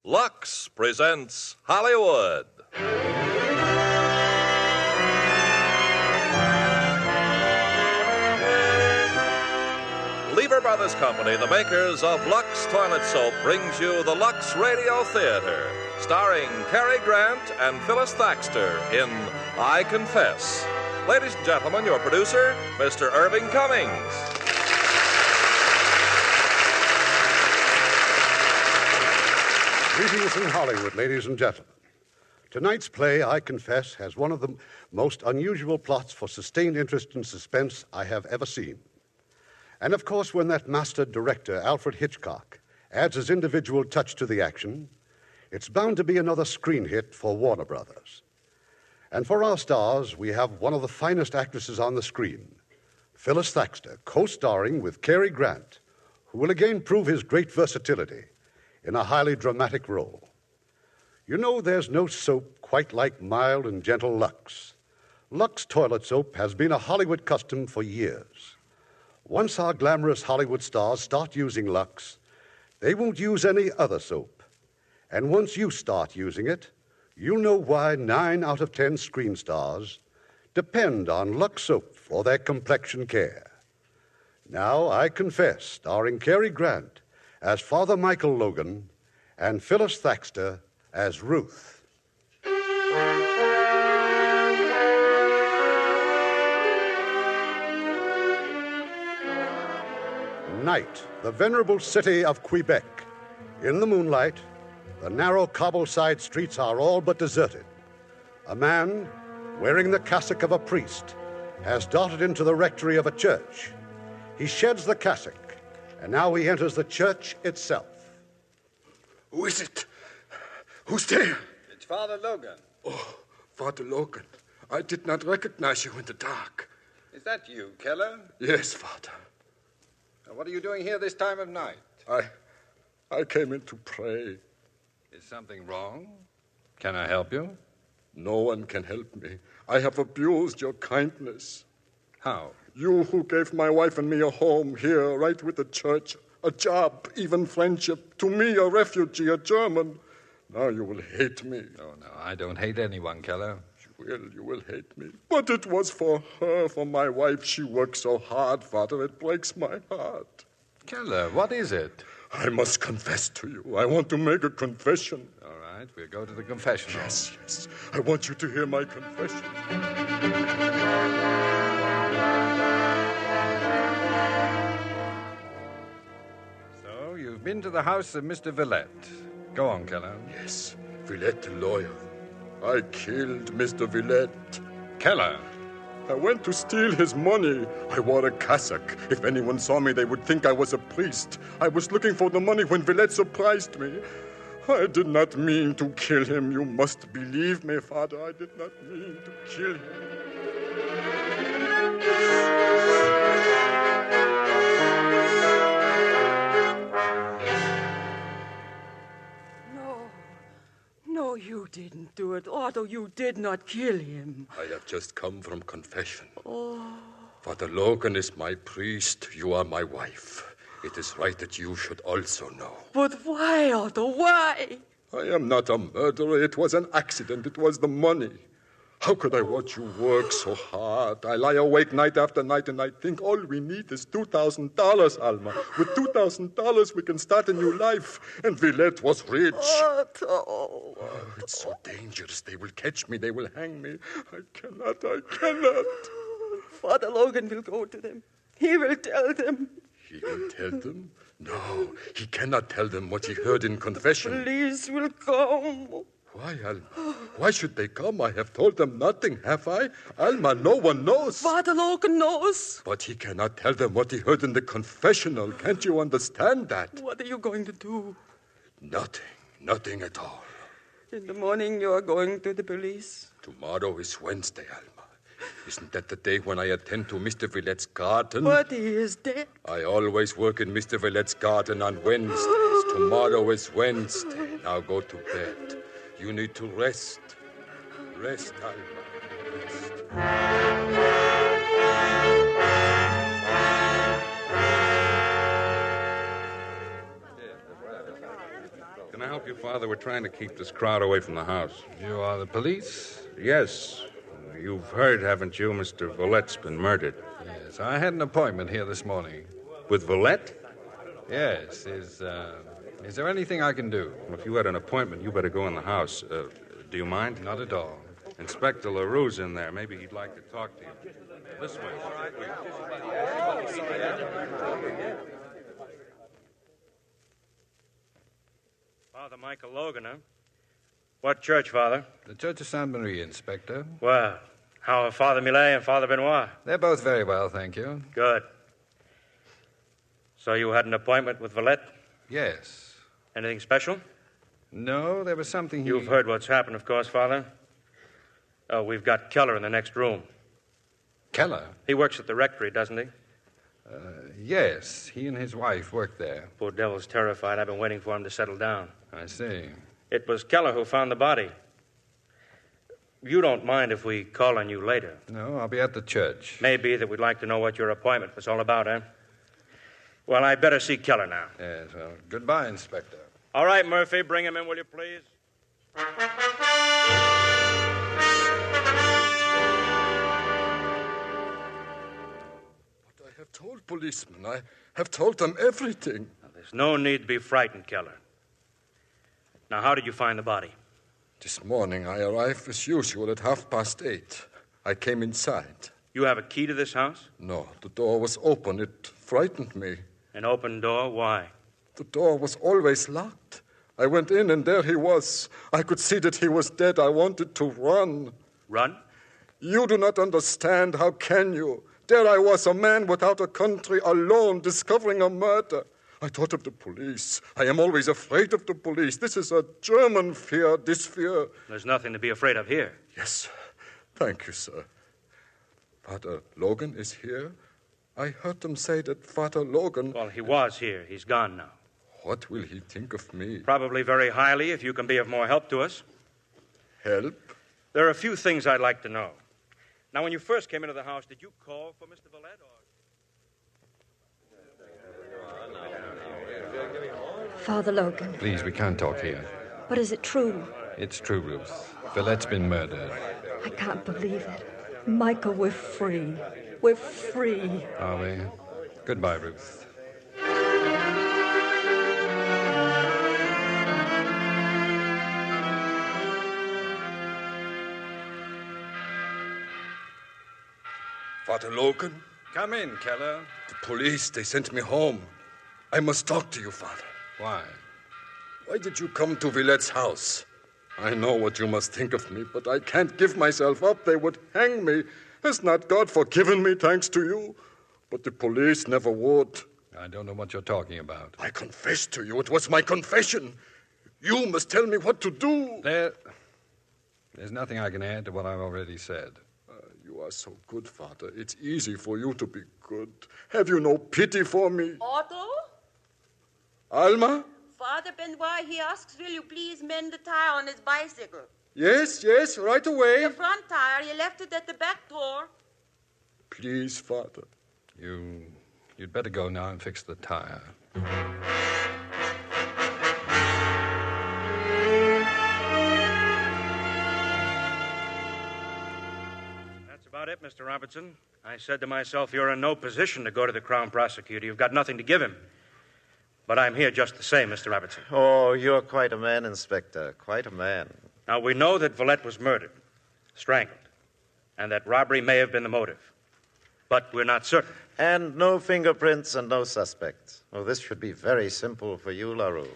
Lux presents Hollywood. Lever Brothers Company, the makers of Lux Toilet Soap, brings you the Lux Radio Theater, starring Cary Grant and Phyllis Thaxter in I Confess. Ladies and gentlemen, your producer, Mr. Irving Cummings. Greetings from Hollywood, ladies and gentlemen. Tonight's play, I Confess, has one of the most unusual plots for sustained interest and suspense I have ever seen. And of course, when that master director, Alfred Hitchcock, adds his individual touch to the action, it's bound to be another screen hit for Warner Brothers. And for our stars, we have one of the finest actresses on the screen, Phyllis Thaxter, co-starring with Cary Grant, who will again prove his great versatility in a highly dramatic role. You know, there's no soap quite like mild and gentle Lux. Lux toilet soap has been a Hollywood custom for years. Once our glamorous Hollywood stars start using Lux, they won't use any other soap. And once you start using it, you'll know why 9 out of 10 screen stars depend on Lux soap for their complexion care. Now, I Confess, starring Cary Grant as Father Michael Logan and Phyllis Thaxter as Ruth. Night, the venerable city of Quebec. In the moonlight, the narrow cobble-side streets are all but deserted. A man, wearing the cassock of a priest, has darted into the rectory of a church. He sheds the cassock, and now he enters the church itself. Who is it? Who's there? It's Father Logan. Oh, Father Logan. I did not recognize you in the dark. Is that you, Keller? Yes, Father. Now, what are you doing here this time of night? I came in to pray. Is something wrong? Can I help you? No one can help me. I have abused your kindness. How? You who gave my wife and me a home here, right with the church, a job, even friendship. To me, a refugee, a German. Now you will hate me. Oh, no, I don't hate anyone, Keller. You will hate me. But it was for her, for my wife. She worked so hard, Father. It breaks my heart. Keller, what is it? I must confess to you. I want to make a confession. All right, we'll go to the confessional. Yes. I want you to hear my confession. So, you've been to the house of Mr. Villette. Go on, Keller. Yes, Villette the lawyer. I killed Mr. Villette. Keller! I went to steal his money. I wore a cassock. If anyone saw me, they would think I was a priest. I was looking for the money when Villette surprised me. I did not mean to kill him. You must believe me, Father. I did not mean to kill him. No, you didn't do it. Otto, you did not kill him. I have just come from confession. Oh. Father Logan is my priest. You are my wife. It is right that you should also know. But why, Otto? Why? I am not a murderer. It was an accident. It was the money. How could I watch you work so hard? I lie awake night after night and I think all we need is $2,000, Alma. With $2,000 we can start a new life. And Villette was rich. Otto. Oh, it's so dangerous. They will catch me. They will hang me. I cannot. Father Logan will go to them. He will tell them. He will tell them? No, he cannot tell them what he heard in confession. Police will come. Why, Alma? Why should they come? I have told them nothing, have I? Alma, no one knows. Father Logan knows. But he cannot tell them what he heard in the confessional. Can't you understand that? What are you going to do? Nothing at all. In the morning you are going to the police? Tomorrow is Wednesday, Alma. Isn't that the day when I attend to Mr. Villette's garden? But he is dead. I always work in Mr. Villette's garden on Wednesdays. Tomorrow is Wednesday. Now go to bed. You need to rest. Rest, Alma. Rest. Can I help you, Father. We're trying to keep this crowd away from the house. You are the police? Yes. You've heard, haven't you, Mr. Villette's been murdered? Yes, I had an appointment here this morning. With Villette? Yes. Is there anything I can do? Well, if you had an appointment, you better go in the house. Do you mind? Not at all. Inspector LaRue's in there. Maybe he'd like to talk to you. This way. All right. Father Michael Logan, huh? What church, Father? The Church of Saint Marie, Inspector. Well, how are Father Millet and Father Benoit? They're both very well, thank you. Good. So you had an appointment with Villette? Yes. Anything special? No, there was something You've heard what's happened, of course, Father. Oh, we've got Keller in the next room. Keller? He works at the rectory, doesn't he? Yes. He and his wife work there. Poor devil's terrified. I've been waiting for him to settle down. I see. It was Keller who found the body. You don't mind if we call on you later? No, I'll be at the church. Maybe that we'd like to know what your appointment was all about, eh? Well, I'd better see Keller now. Yes, well, goodbye, Inspector. All right, Murphy, bring him in, will you, please? I have told policemen. I have told them everything. Now, there's no need to be frightened, Keller. Now, how did you find the body? This morning I arrived as usual at 8:30. I came inside. You have a key to this house? No, the door was open. It frightened me. An open door? Why? The door was always locked. I went in and there he was. I could see that he was dead. I wanted to run. Run? You do not understand. How can you? There I was, a man without a country, alone, discovering a murder. I thought of the police. I am always afraid of the police. This is a German fear, this fear. There's nothing to be afraid of here. Yes. Thank you, sir. Father Logan is here. I heard them say that Father Logan... Well, he was here. He's gone now. What will he think of me? Probably very highly if you can be of more help to us. Help? There are a few things I'd like to know. Now, when you first came into the house, did you call for Mr. Villette or... Father Logan. Please, we can't talk here. But is it true? It's true, Ruth. Villette's been murdered. I can't believe it. Michael, we're free. We're free. Are we? Goodbye, Ruth. Father Logan? Come in, Keller. The police, they sent me home. I must talk to you, Father. Why? Why did you come to Villette's house? I know what you must think of me, but I can't give myself up. They would hang me. Has not God forgiven me, thanks to you? But the police never would. I don't know what you're talking about. I confess to you. It was my confession. You must tell me what to do. There's nothing I can add to what I've already said. You are so good, Father. It's easy for you to be good. Have you no pity for me? Otto? Alma? Father Benoit, he asks, will you please mend the tire on his bicycle? Yes, right away. The front tire, you left it at the back door. Please, Father. You'd better go now and fix the tire. That's about it, Mr. Robertson. I said to myself, you're in no position to go to the Crown Prosecutor. You've got nothing to give him. But I'm here just the same, Mr. Robertson. Oh, you're quite a man, Inspector. Quite a man. Now, we know that Villette was murdered, strangled, and that robbery may have been the motive. But we're not certain. And no fingerprints and no suspects. Oh, this should be very simple for you, LaRue.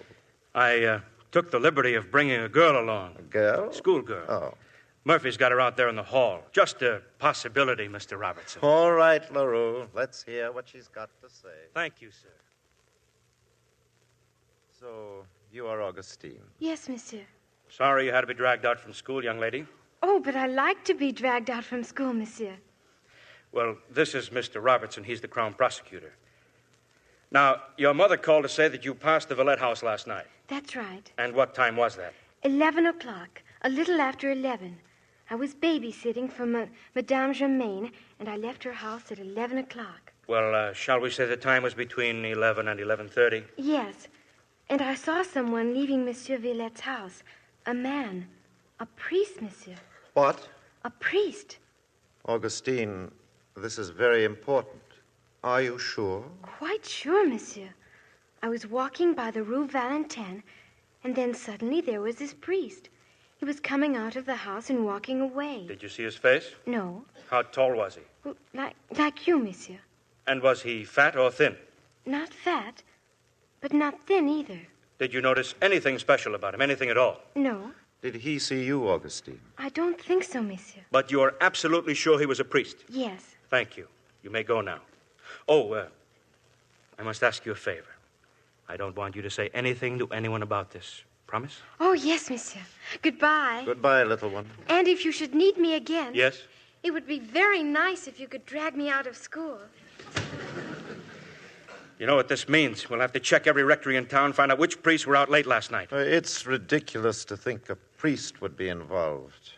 I took the liberty of bringing a girl along. A girl? Schoolgirl. Oh. Murphy's got her out there in the hall. Just a possibility, Mr. Robertson. All right, LaRue. Let's hear what she's got to say. Thank you, sir. So, you are Augustine. Yes, monsieur. Sorry you had to be dragged out from school, young lady. Oh, but I like to be dragged out from school, monsieur. Well, this is Mr. Robertson. He's the Crown Prosecutor. Now, your mother called to say that you passed the Villette house last night. That's right. And what time was that? 11 o'clock. A little after 11. I was babysitting for Madame Germaine, and I left her house at 11 o'clock. Well, shall we say the time was between 11 and 11:30? Yes. And I saw someone leaving Monsieur Villette's house. A man. A priest, monsieur. What? A priest. Augustine, this is very important. Are you sure? Quite sure, monsieur. I was walking by the Rue Valentin, and then suddenly there was this priest. He was coming out of the house and walking away. Did you see his face? No. How tall was he? Well, like you, monsieur. And was he fat or thin? Not fat, but not thin either. Did you notice anything special about him, anything at all? No. Did he see you, Augustine? I don't think so, monsieur. But you are absolutely sure he was a priest? Yes. Thank you. You may go now. Oh, I must ask you a favor. I don't want you to say anything to anyone about this. Promise? Oh, yes, monsieur. Goodbye. Goodbye, little one. And if you should need me again... Yes? It would be very nice if you could drag me out of school. You know what this means? We'll have to check every rectory in town, find out which priests were out late last night. It's ridiculous to think a priest would be involved.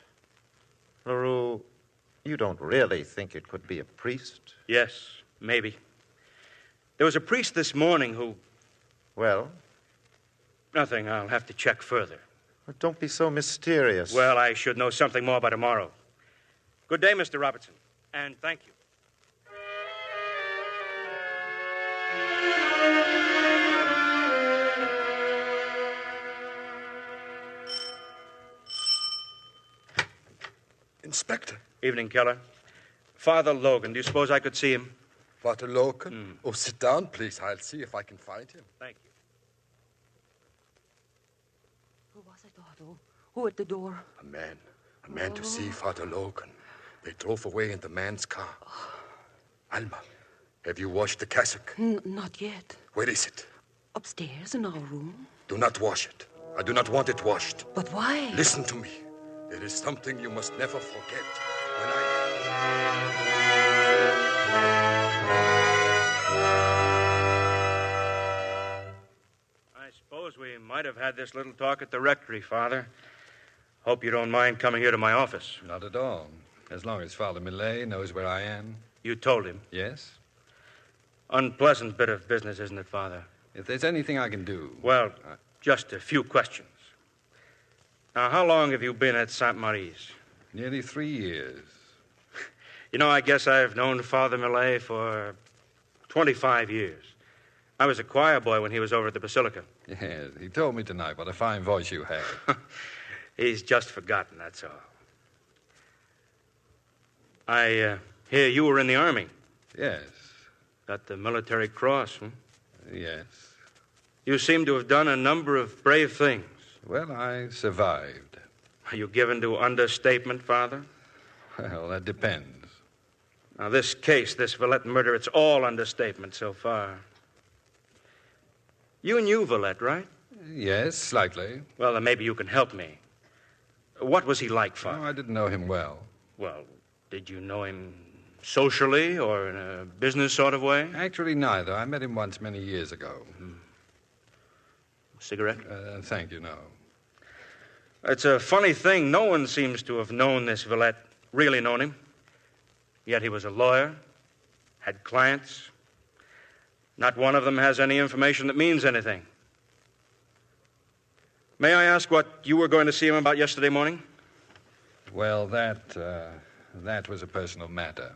LaRue, you don't really think it could be a priest? Yes, maybe. There was a priest this morning who... Well? Nothing. I'll have to check further. Don't be so mysterious. Well, I should know something more by tomorrow. Good day, Mr. Robertson, and thank you. Inspector. Evening, Keller. Father Logan, do you suppose I could see him? Father Logan? Oh, sit down, please. I'll see if I can find him. Thank you. Who was it, Otto? Who at the door? A man to see Father Logan. They drove away in the man's car. Alma, have you washed the cassock? Not yet. Where is it? Upstairs in our room. Do not wash it. I do not want it washed. But why? Listen to me. There is something you must never forget. I suppose we might have had this little talk at the rectory, Father. Hope you don't mind coming here to my office. Not at all. As long as Father Millet knows where I am. You told him? Yes. Unpleasant bit of business, isn't it, Father? If there's anything I can do... Well, just a few questions. Now, how long have you been at St. Marie's? Nearly 3 years. You know, I guess I've known Father Millet for 25 years. I was a choir boy when he was over at the Basilica. Yes, he told me tonight what a fine voice you had. He's just forgotten, that's all. I hear you were in the Army. Yes. Got the military cross, huh? Yes. You seem to have done a number of brave things. Well, I survived. Are you given to understatement, Father? Well, that depends. Now, this case, this Villette murder, it's all understatement so far. You knew Villette, right? Yes, slightly. Well, then maybe you can help me. What was he like, Father? Oh, I didn't know him well. Well, did you know him socially or in a business sort of way? Actually, neither. I met him once many years ago. Cigarette? Thank you, no. It's a funny thing. No one seems to have known this Villette, really known him. Yet he was a lawyer, had clients. Not one of them has any information that means anything. May I ask what you were going to see him about yesterday morning? Well, that was a personal matter.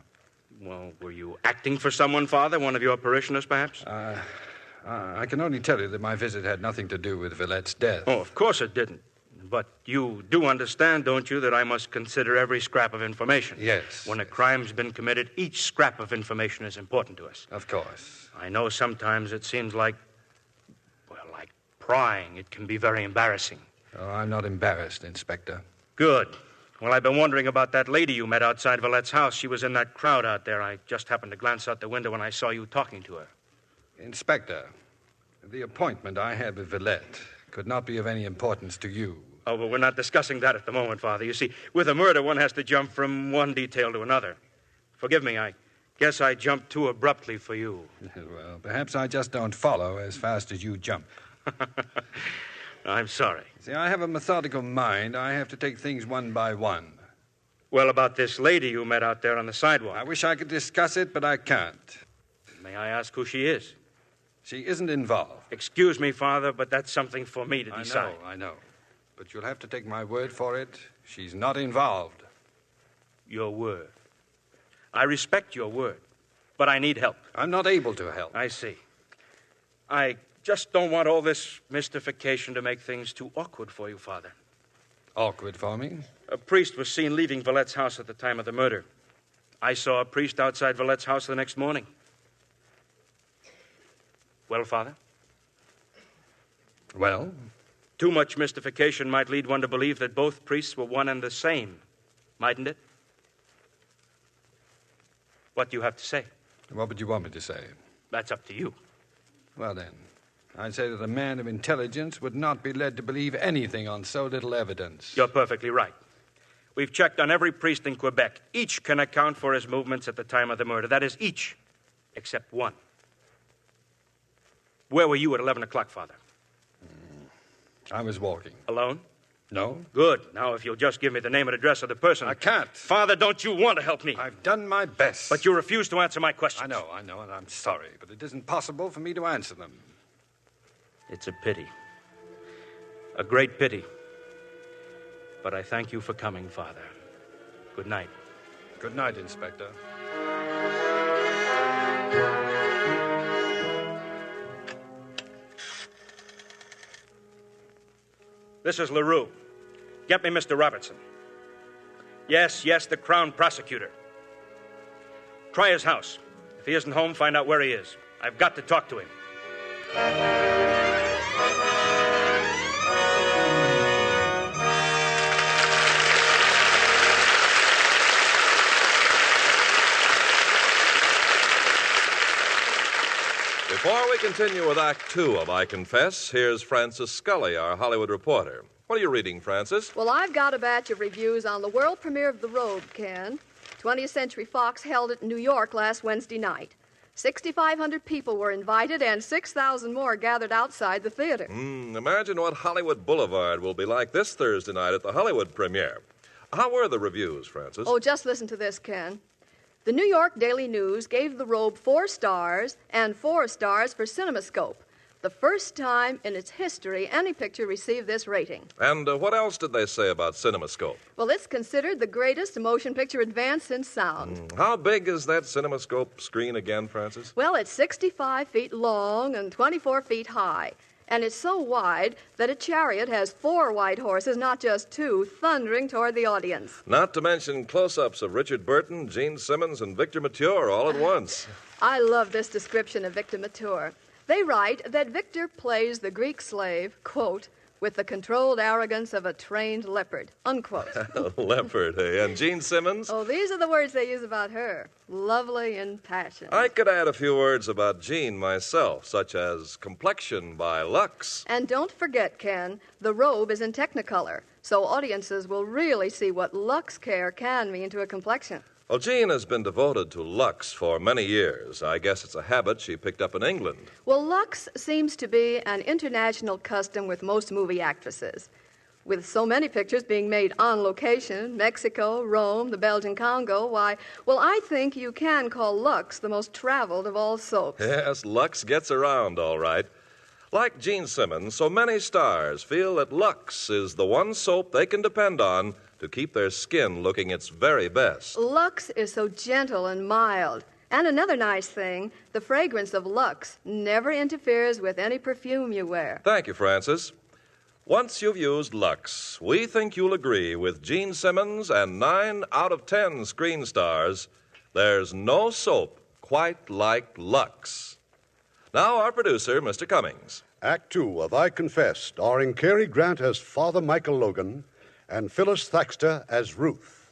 Well, were you acting for someone, Father? One of your parishioners, perhaps? I can only tell you that my visit had nothing to do with Villette's death. Oh, of course it didn't. But you do understand, don't you, that I must consider every scrap of information? Yes. When a crime's been committed, each scrap of information is important to us. Of course. I know sometimes it seems like prying. It can be very embarrassing. Oh, I'm not embarrassed, Inspector. Good. Well, I've been wondering about that lady you met outside Villette's house. She was in that crowd out there. I just happened to glance out the window when I saw you talking to her. Inspector, the appointment I had with Villette could not be of any importance to you. Oh, but we're not discussing that at the moment, Father. You see, with a murder, one has to jump from one detail to another. Forgive me, I guess I jumped too abruptly for you. Well, perhaps I just don't follow as fast as you jump. I'm sorry. See, I have a methodical mind. I have to take things one by one. Well, about this lady you met out there on the sidewalk. I wish I could discuss it, but I can't. May I ask who she is? She isn't involved. Excuse me, Father, but that's something for me to decide. I know. But you'll have to take my word for it. She's not involved. Your word. I respect your word, but I need help. I'm not able to help. I see. I just don't want all this mystification to make things too awkward for you, Father. Awkward for me? A priest was seen leaving Villette's house at the time of the murder. I saw a priest outside Villette's house the next morning. Well, Father? Well? Too much mystification might lead one to believe that both priests were one and the same, mightn't it? What do you have to say? What would you want me to say? That's up to you. Well, then, I'd say that a man of intelligence would not be led to believe anything on so little evidence. You're perfectly right. We've checked on every priest in Quebec. Each can account for his movements at the time of the murder. That is, each, except one. Where were you at 11 o'clock, Father? I was walking. Alone? No. Good. Now, if you'll just give me the name and address of the person. I can't. Father, don't you want to help me? I've done my best. But you refuse to answer my questions. I know, and I'm sorry, but it isn't possible for me to answer them. It's a pity. A great pity. But I thank you for coming, Father. Good night. Good night, Inspector. This is LaRue. Get me Mr. Robertson. Yes, the Crown Prosecutor. Try his house. If he isn't home, find out where he is. I've got to talk to him. Before we continue with Act Two of I Confess, here's Frances Scully, our Hollywood reporter. What are you reading, Frances? Well, I've got a batch of reviews on the world premiere of The Robe, Ken. 20th Century Fox held it in New York last Wednesday night. 6,500 people were invited, and 6,000 more gathered outside the theater. Imagine what Hollywood Boulevard will be like this Thursday night at the Hollywood premiere. How were the reviews, Frances? Oh, just listen to this, Ken. The New York Daily News gave The Robe 4 stars and 4 stars for CinemaScope. The first time in its history any picture received this rating. And what else did they say about CinemaScope? Well, it's considered the greatest motion picture advance in sound. How big is that CinemaScope screen again, Frances? Well, it's 65 feet long and 24 feet high. And it's so wide that a chariot has 4 white horses, not just 2, thundering toward the audience. Not to mention close-ups of Richard Burton, Gene Simmons, and Victor Mature all at once. I love this description of Victor Mature. They write that Victor plays the Greek slave, quote, with the controlled arrogance of a trained leopard, unquote. Leopard, eh? And Gene Simmons? Oh, these are the words they use about her. Lovely and passionate. I could add a few words about Gene myself, such as complexion by Lux. And don't forget, Ken, The Robe is in Technicolor, so audiences will really see what Lux care can mean to a complexion. Well, Jean has been devoted to Lux for many years. I guess it's a habit she picked up in England. Well, Lux seems to be an international custom with most movie actresses. With so many pictures being made on location, Mexico, Rome, the Belgian Congo, why, well, I think you can call Lux the most traveled of all soaps. Yes, Lux gets around all right. Like Gene Simmons, so many stars feel that Lux is the one soap they can depend on to keep their skin looking its very best. Lux is so gentle and mild. And another nice thing, the fragrance of Lux never interferes with any perfume you wear. Thank you, Frances. Once you've used Lux, we think you'll agree with Gene Simmons and 9 out of 10 screen stars. There's no soap quite like Lux. Now, our producer, Mr. Cummings. Act Two of I Confess, starring Cary Grant as Father Michael Logan and Phyllis Thaxter as Ruth.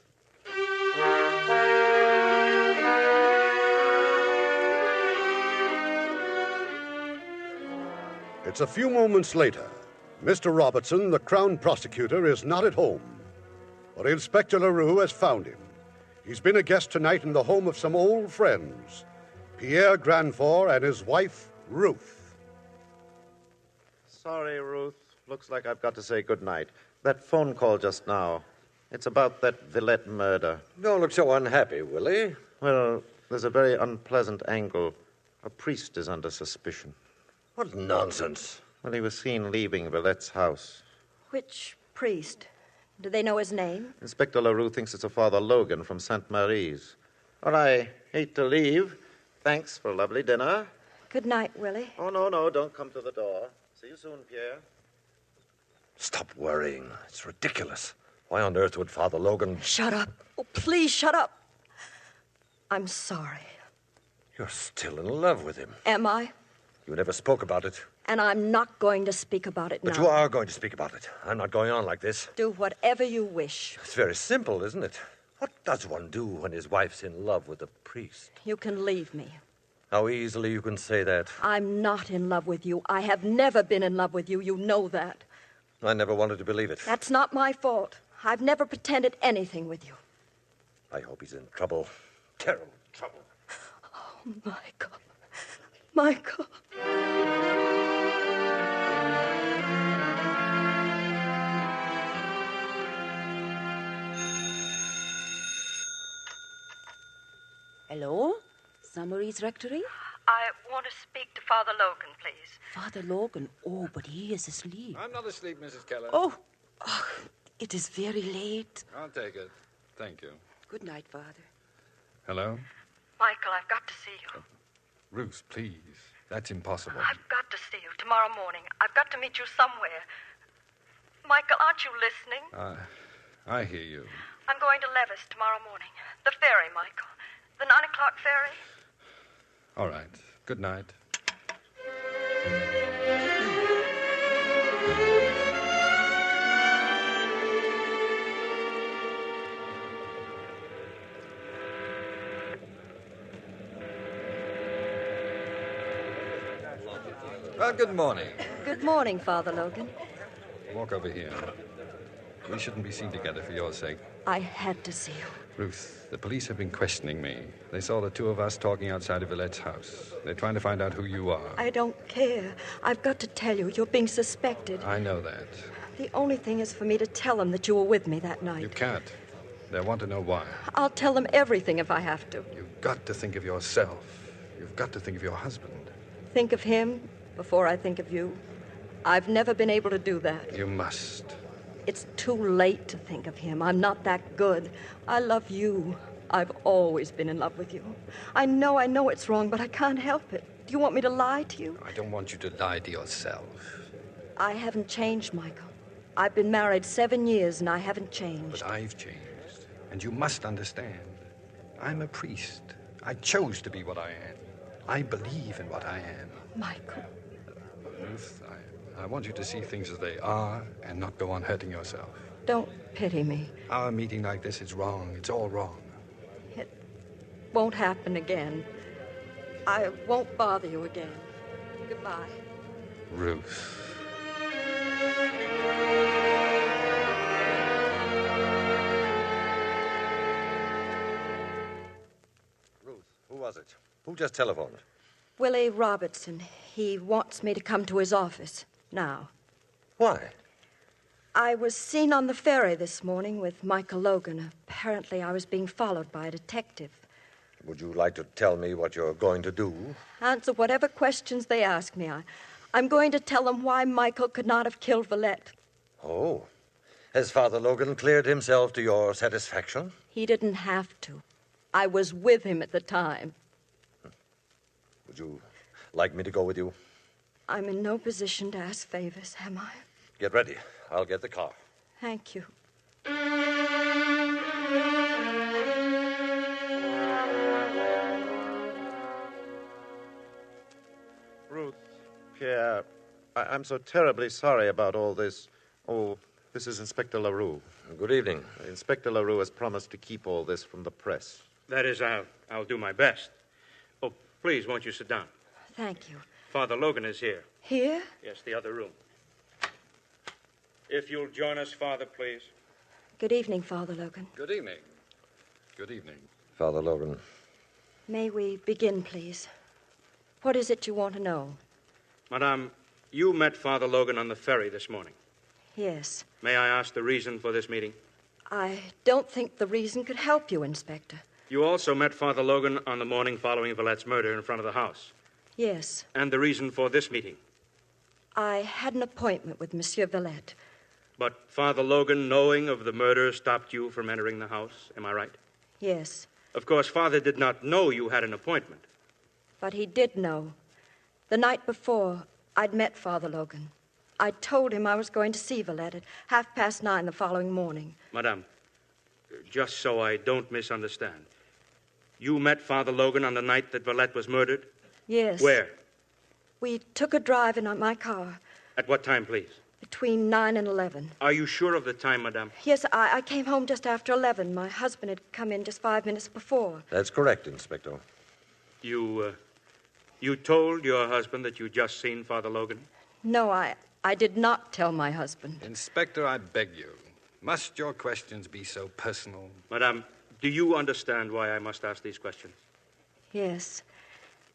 It's a few moments later. Mr. Robertson, the Crown Prosecutor, is not at home, but Inspector LaRue has found him. He's been a guest tonight in the home of some old friends, Pierre Granfort and his wife, Ruth. Sorry, Ruth. Looks like I've got to say goodnight. That phone call just now, it's about that Villette murder. Don't look so unhappy, Willie. Well, there's a very unpleasant angle. A priest is under suspicion. What nonsense. Well, he was seen leaving Villette's house. Which priest? Do they know his name? Inspector LaRue thinks it's a Father Logan from St. Marie's. Well, I hate to leave. Thanks for a lovely dinner. Good night, Willie. Oh, no, don't come to the door. See you soon, Pierre. Stop worrying. It's ridiculous. Why on earth would Father Logan... Shut up. Oh, please, shut up. I'm sorry. You're still in love with him. Am I? You never spoke about it. And I'm not going to speak about it now. But you are going to speak about it. I'm not going on like this. Do whatever you wish. It's very simple, isn't it? What does one do when his wife's in love with a priest? You can leave me. How easily you can say that. I'm not in love with you. I have never been in love with you. You know that. I never wanted to believe it. That's not my fault. I've never pretended anything with you. I hope he's in trouble. Terrible trouble. Oh, Michael. Michael. Hello? Summary's Rectory? I want to speak to Father Logan, please. Father Logan? Oh, but he is asleep. I'm not asleep, Mrs. Keller. Oh, it is very late. I'll take it. Thank you. Good night, Father. Hello? Michael, I've got to see you. Ruth, please. That's impossible. I've got to see you tomorrow morning. I've got to meet you somewhere. Michael, aren't you listening? I hear you. I'm going to Levis tomorrow morning. The ferry, Michael. The 9 o'clock ferry. All right. Good night. Well, good morning. Good morning, Father Logan. Walk over here. We shouldn't be seen together for your sake. I had to see you. Ruth, the police have been questioning me. They saw the two of us talking outside of Villette's house. They're trying to find out who you are. I don't care. I've got to tell you, you're being suspected. I know that. The only thing is for me to tell them that you were with me that night. You can't. They want to know why. I'll tell them everything if I have to. You've got to think of yourself. You've got to think of your husband. Think of him before I think of you. I've never been able to do that. You must. It's too late to think of him. I'm not that good. I love you. I've always been in love with you. I know it's wrong, but I can't help it. Do you want me to lie to you? I don't want you to lie to yourself. I haven't changed, Michael. I've been married 7 years, and I haven't changed. But I've changed. And you must understand. I'm a priest. I chose to be what I am. I believe in what I am. Michael. Ruth, I want you to see things as they are and not go on hurting yourself. Don't pity me. Our meeting like this is wrong. It's all wrong. It won't happen again. I won't bother you again. Goodbye. Ruth. Ruth, who was it? Who just telephoned? Willie Robertson. He wants me to come to his office now. Why? I was seen on the ferry this morning with Michael Logan. Apparently, I was being followed by a detective. Would you like to tell me what you're going to do? Answer whatever questions they ask me. I'm going to tell them why Michael could not have killed Villette. Oh. Has Father Logan cleared himself to your satisfaction? He didn't have to. I was with him at the time. Would you like me to go with you? I'm in no position to ask favors, am I? Get ready. I'll get the car. Thank you. Ruth, Pierre, I'm so terribly sorry about all this. Oh, this is Inspector LaRue. Good evening. Inspector LaRue has promised to keep all this from the press. That is, I'll do my best. Oh, please, won't you sit down? Thank you. Father Logan is here. Here? Yes, the other room. If you'll join us, Father, please. Good evening, Father Logan. Good evening. Good evening. Father Logan. May we begin, please? What is it you want to know? Madame, you met Father Logan on the ferry this morning. Yes. May I ask the reason for this meeting? I don't think the reason could help you, Inspector. You also met Father Logan on the morning following Villette's murder in front of the house. Yes. And the reason for this meeting? I had an appointment with Monsieur Villette. But Father Logan, knowing of the murder, stopped you from entering the house. Am I right? Yes. Of course, Father did not know you had an appointment. But he did know. The night before, I'd met Father Logan. I told him I was going to see Villette at 9:30 the following morning. Madame, just so I don't misunderstand, you met Father Logan on the night that Villette was murdered? Yes. Where? We took a drive in my car. At what time, please? Between 9 and 11. Are you sure of the time, Madame? Yes, I came home just after 11. My husband had come in just 5 minutes before. That's correct, Inspector. You told your husband that you'd just seen Father Logan? No, I did not tell my husband. Inspector, I beg you. Must your questions be so personal? Madame, do you understand why I must ask these questions? Yes.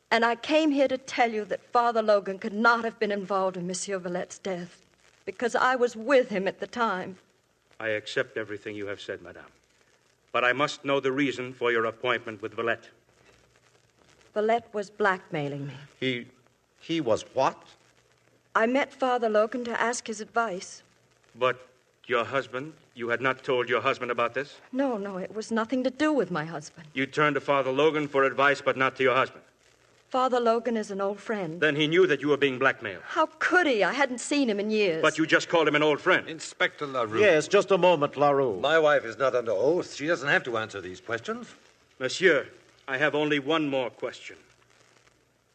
And I came here to tell you that Father Logan could not have been involved in Monsieur Villette's death, because I was with him at the time. I accept everything you have said, Madame. But I must know the reason for your appointment with Villette. Villette was blackmailing me. He was what? I met Father Logan to ask his advice. But your husband? You had not told your husband about this? No, it was nothing to do with my husband. You turned to Father Logan for advice, but not to your husband? Father Logan is an old friend. Then he knew that you were being blackmailed. How could he? I hadn't seen him in years. But you just called him an old friend. Inspector LaRue. Yes, just a moment, LaRue. My wife is not under oath. She doesn't have to answer these questions. Monsieur, I have only one more question.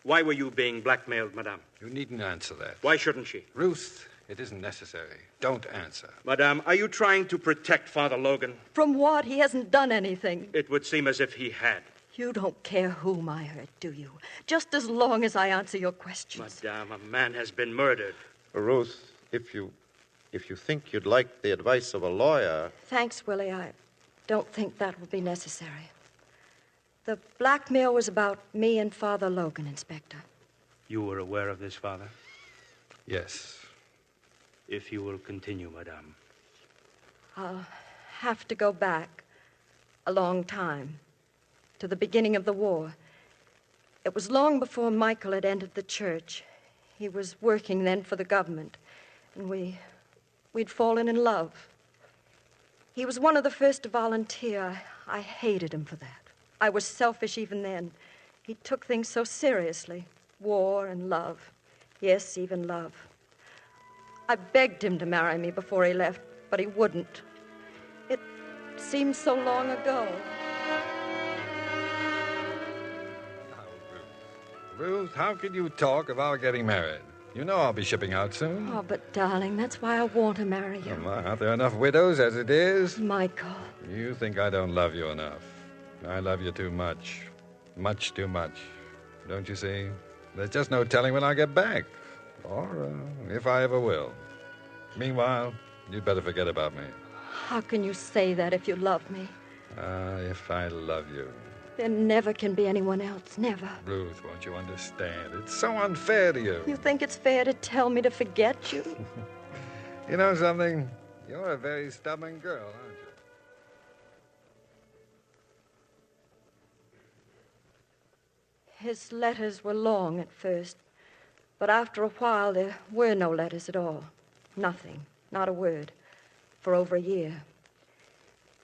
Why were you being blackmailed, Madame? You needn't answer that. Why shouldn't she? Ruth, it isn't necessary. Don't answer. Madame, are you trying to protect Father Logan? From what? He hasn't done anything. It would seem as if he had. You don't care whom I hurt, do you? Just as long as I answer your questions. Madame, a man has been murdered. Ruth, if you think you'd like the advice of a lawyer... Thanks, Willie. I don't think that will be necessary. The blackmail was about me and Father Logan, Inspector. You were aware of this, Father? Yes. If you will continue, Madame. I'll have to go back a long time, to the beginning of the war. It was long before Michael had entered the church. He was working then for the government, and we'd fallen in love. He was one of the first to volunteer. I hated him for that. I was selfish even then. He took things so seriously. War and love. Yes, even love. I begged him to marry me before he left, but he wouldn't. It seemed so long ago. Ruth, how could you talk of our getting married? You know I'll be shipping out soon. Oh, but darling, that's why I want to marry you. Well, aren't there enough widows as it is? Michael. You think I don't love you enough. I love you too much. Much too much. Don't you see? There's just no telling when I'll get back. Or if I ever will. Meanwhile, you'd better forget about me. How can you say that if you love me? If I love you. There never can be anyone else, never. Ruth, won't you understand? It's so unfair to you. You think it's fair to tell me to forget you? You know something? You're a very stubborn girl, aren't you? His letters were long at first, but after a while there were no letters at all. Nothing, not a word, for over a year.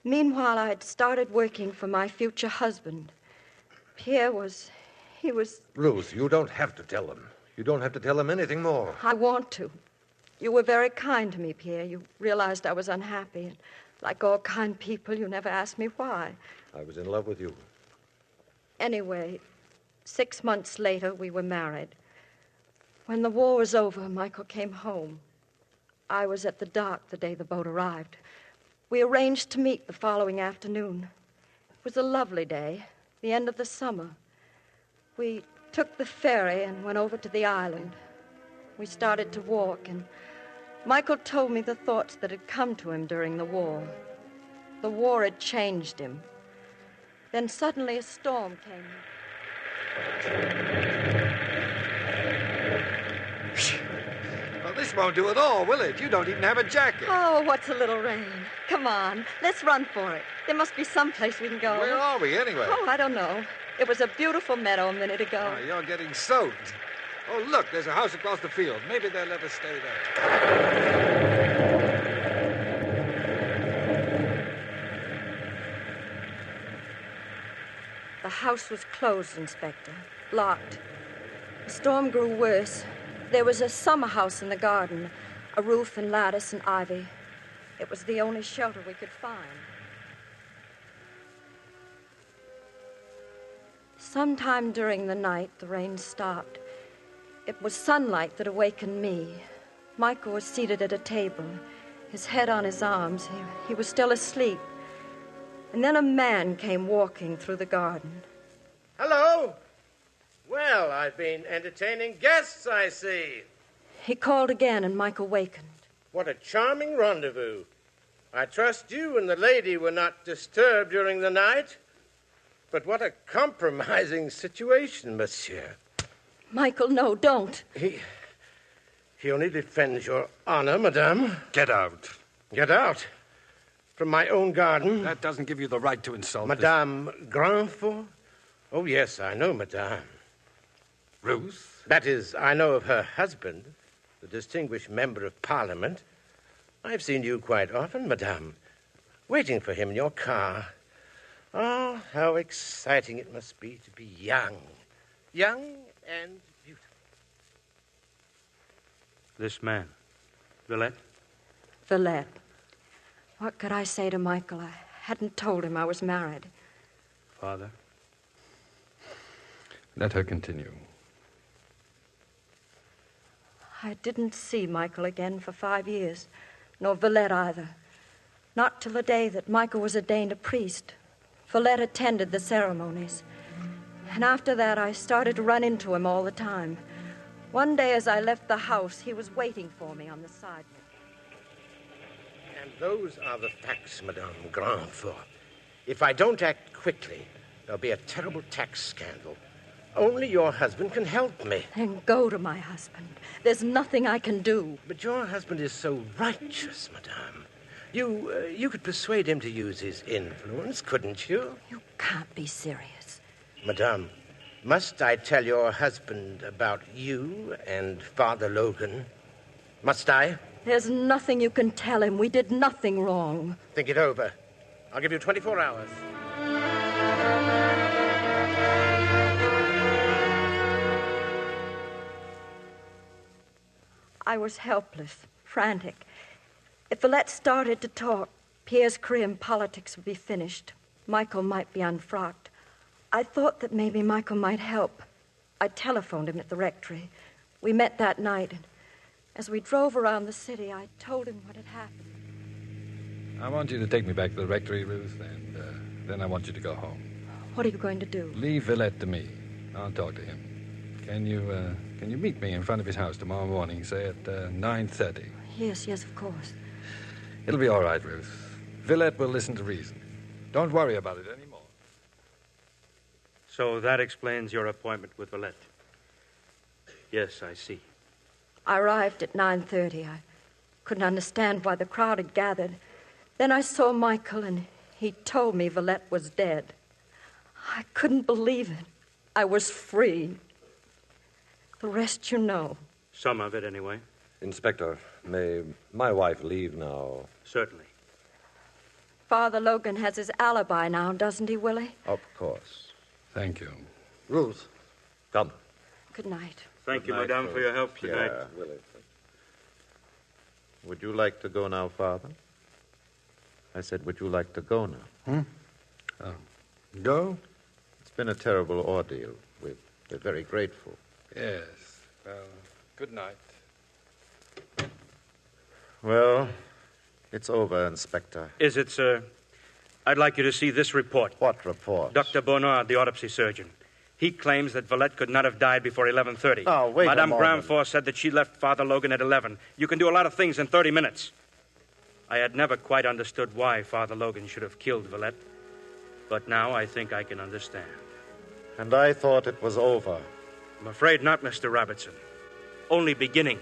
Meanwhile, I'd started working for my future husband. Pierre was... Ruth, you don't have to tell him. You don't have to tell him anything more. I want to. You were very kind to me, Pierre. You realized I was unhappy, and like all kind people, you never asked me why. I was in love with you. Anyway, 6 months later, we were married. When the war was over, Michael came home. I was at the dock the day the boat arrived. We arranged to meet the following afternoon. It was a lovely day, the end of the summer. We took the ferry and went over to the island. We started to walk, and Michael told me the thoughts that had come to him during the war. The war had changed him. Then suddenly a storm came. Well, this won't do at all, will it? You don't even have a jacket. Oh, what's a little rain? Come on, let's run for it. There must be some place we can go. Where are we, anyway? Oh, I don't know. It was a beautiful meadow a minute ago. Oh, you're getting soaked. Oh, look, there's a house across the field. Maybe they'll let us stay there. The house was closed, Inspector. Locked. The storm grew worse. There was a summer house in the garden, a roof and lattice and ivy. It was the only shelter we could find. Sometime during the night, the rain stopped. It was sunlight that awakened me. Michael was seated at a table, his head on his arms. He was still asleep. And then a man came walking through the garden. Hello. Well, I've been entertaining guests, I see. He called again, and Michael wakened. What a charming rendezvous. I trust you and the lady were not disturbed during the night. But what a compromising situation, monsieur. Michael, no, don't. He only defends your honor, madame. Get out. Get out? From my own garden? That doesn't give you the right to insult Madame Grandfort? Oh, yes, I know madame. Ruth? That is, I know of her husband, the distinguished member of Parliament. I've seen you quite often, madame, waiting for him in your car. Oh, how exciting it must be to be young. Young and beautiful. This man, Villette? Villette. What could I say to Michael? I hadn't told him I was married. Father? Let her continue. I didn't see Michael again for 5 years, nor Villette either. Not till the day that Michael was ordained a priest. Villette attended the ceremonies. And after that, I started to run into him all the time. One day as I left the house, he was waiting for me on the sidewalk. And those are the facts, Madame Grandfort. If I don't act quickly, there'll be a terrible tax scandal. Only your husband can help me. Then go to my husband. There's nothing I can do. But your husband is so righteous, Madame. You could persuade him to use his influence, couldn't you? You can't be serious. Madame, must I tell your husband about you and Father Logan? Must I? There's nothing you can tell him. We did nothing wrong. Think it over. I'll give you 24 hours. I was helpless, frantic. If Villette started to talk, Pierre's career in politics would be finished. Michael might be unfrocked. I thought that maybe Michael might help. I telephoned him at the rectory. We met that night, and as we drove around the city, I told him what had happened. I want you to take me back to the rectory, Ruth, and then I want you to go home. What are you going to do? Leave Villette to me. I'll talk to him. Can you meet me in front of his house tomorrow morning, say at 9:30? Yes, of course. It'll be all right, Ruth. Villette will listen to reason. Don't worry about it anymore. So that explains your appointment with Villette. Yes, I see. I arrived at 9:30. I couldn't understand why the crowd had gathered. Then I saw Michael, and he told me Villette was dead. I couldn't believe it. I was free. The rest you know. Some of it, anyway. Inspector, may my wife leave now? Certainly. Father Logan has his alibi now, doesn't he, Willie? Of course. Thank you. Ruth, come. Good night. Thank you, Madame, for your help tonight. Yeah, Willie. Would you like to go now, Father? I said, would you like to go now? Go? It's been a terrible ordeal. We're very grateful. Yes. Well, good night. Well, it's over, Inspector. Is it, sir? I'd like you to see this report. What report? Dr. Bonnard, the autopsy surgeon. He claims that Villette could not have died before 11:30. Oh, wait a Madame moment. Grandfort said that she left Father Logan at 11. You can do a lot of things in 30 minutes. I had never quite understood why Father Logan should have killed Villette, but now I think I can understand. And I thought it was over. I'm afraid not, Mr. Robertson. Only beginning.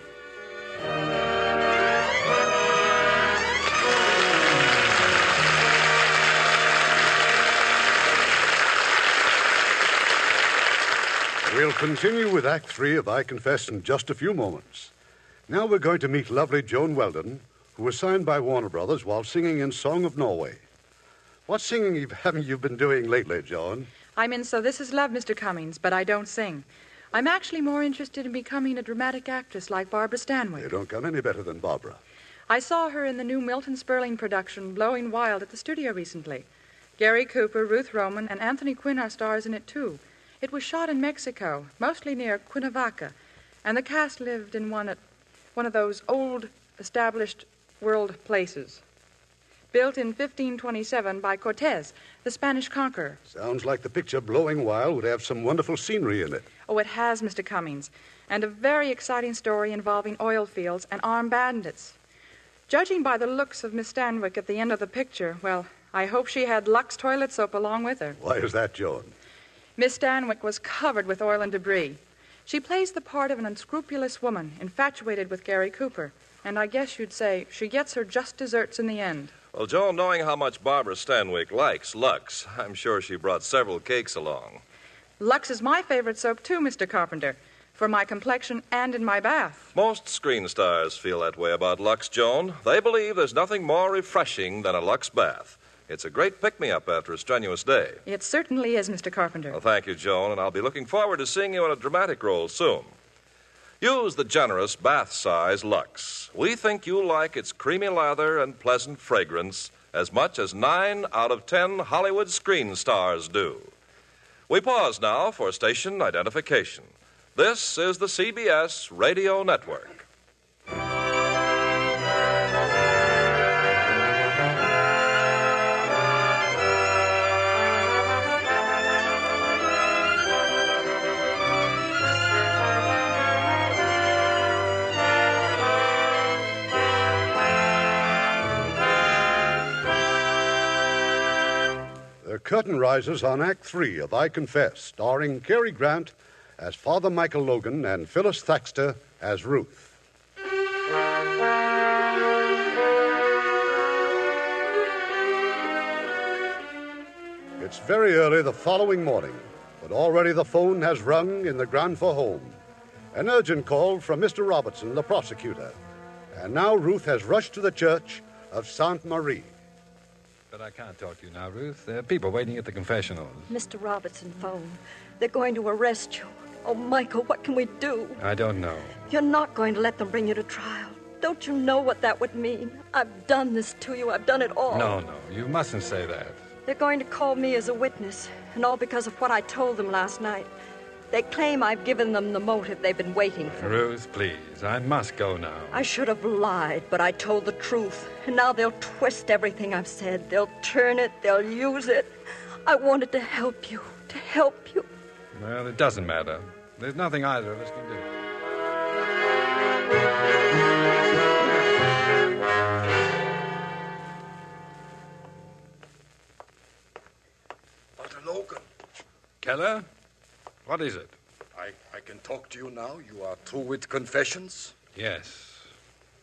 We'll continue with Act 3 of I Confess in just a few moments. Now we're going to meet lovely Joan Weldon, who was signed by Warner Brothers while singing in Song of Norway. What singing haven't you been doing lately, Joan? I'm in So This Is Love, Mr. Cummings, but I don't sing. I'm actually more interested in becoming a dramatic actress like Barbara Stanwyck. You don't come any better than Barbara. I saw her in the new Milton Sperling production, Blowing Wild, at the studio recently. Gary Cooper, Ruth Roman, and Anthony Quinn are stars in it, too. It was shot in Mexico, mostly near Cuernavaca, and the cast lived in one of those old, established world places, built in 1527 by Cortez, the Spanish conqueror. Sounds like the picture Blowing Wild would have some wonderful scenery in it. Oh, it has, Mr. Cummings, and a very exciting story involving oil fields and armed bandits. Judging by the looks of Miss Stanwyck at the end of the picture, well, I hope she had Lux toilet soap along with her. Why is that, Joan? Miss Stanwyck was covered with oil and debris. She plays the part of an unscrupulous woman, infatuated with Gary Cooper. And I guess you'd say she gets her just desserts in the end. Well, Joan, knowing how much Barbara Stanwyck likes Lux, I'm sure she brought several cakes along. Lux is my favorite soap, too, Mr. Carpenter, for my complexion and in my bath. Most screen stars feel that way about Lux, Joan. They believe there's nothing more refreshing than a Lux bath. It's a great pick-me-up after a strenuous day. It certainly is, Mr. Carpenter. Well, thank you, Joan, and I'll be looking forward to seeing you in a dramatic role soon. Use the generous bath-size Lux. We think you'll like its creamy lather and pleasant fragrance as much as 9 out of 10 Hollywood screen stars do. We pause now for station identification. This is the CBS Radio Network. The curtain rises on Act 3 of I Confess, starring Cary Grant as Father Michael Logan and Phyllis Thaxter as Ruth. It's very early the following morning, but already the phone has rung in the Granfor home. An urgent call from Mr. Robertson, the prosecutor. And now Ruth has rushed to the church of Sainte Marie. But I can't talk to you now, Ruth. There are people waiting at the confessional. Mr. Robertson phoned. They're going to arrest you. Oh, Michael, what can we do? I don't know. You're not going to let them bring you to trial. Don't you know what that would mean? I've done this to you. I've done it all. No, you mustn't say that. They're going to call me as a witness, and all because of what I told them last night. They claim I've given them the motive they've been waiting for. Ruth, please. I must go now. I should have lied, but I told the truth. And now they'll twist everything I've said. They'll turn it. They'll use it. I wanted to help you. To help you. Well, it doesn't matter. There's nothing either of us can do. Father Logan. Keller? What is it? I can talk to you now. You are through with confessions? Yes.